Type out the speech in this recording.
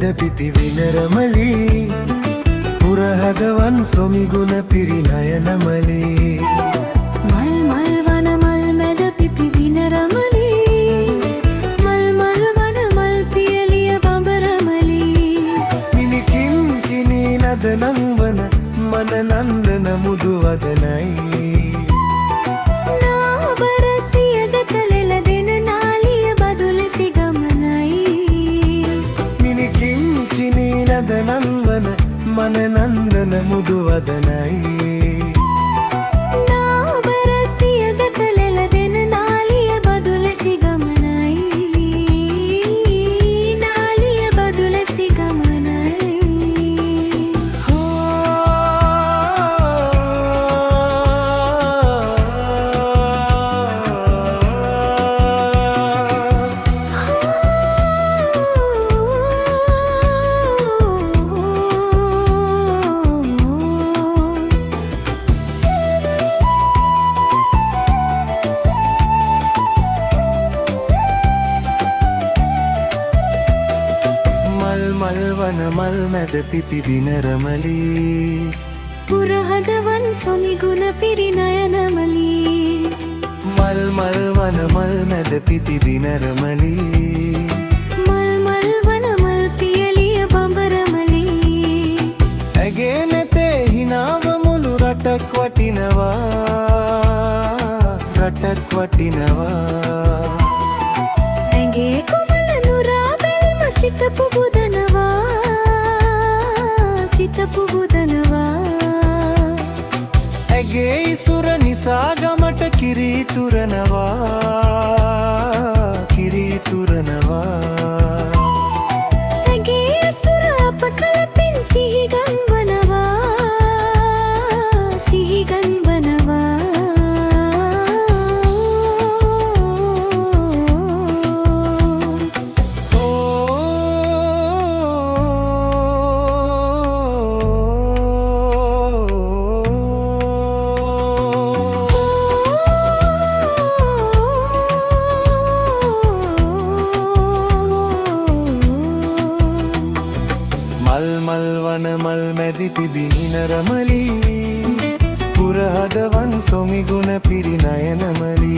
මැද පිපි විනරමලි පුරහදවන් සොමිගුණ පිරිනයනමලි මල් මල් වන මල් මැද පිපි විනරමලි මල් මල් වන මල් පියලිය බඹරමලි මිනිකින් කිනී නද නංවන මන නන්දන මුදු වදනයි නන්වන මන නන්දන මුදු වදනයි නාබරසියද කලෙල දෙන නාලිය බදුලසි ගමනයි නාලිය බදුලසි ගමනයි මල් වන මල් මැද පිපි විනරමලි පුරහදවන් සොමිගුණ පිරිනයනමලි මල් මල් වන මල් මැද පිපි විනරමලි මල් මල් වන මල් පියලිය බඹරමලි ඇගේ නෙතේ හිනාව මුළු රටක් වටිනවා රටක් වටිනවා ඇගේ කුමල නුරා බෙල්ම සිත පුබුදනවා සිත පුබුදනවා ඇගේ ඉසුර නිසා ගමට කිරීතුරනවා කිරීතුරනවා ඇගේ අසුර අප කලපින් සිහිගන්වනවා සිහිගන්වනවා මල් වන මල් මැදි පිබිනරමලි පුරහදවන් සොමිගුණ පිරිනයනමලි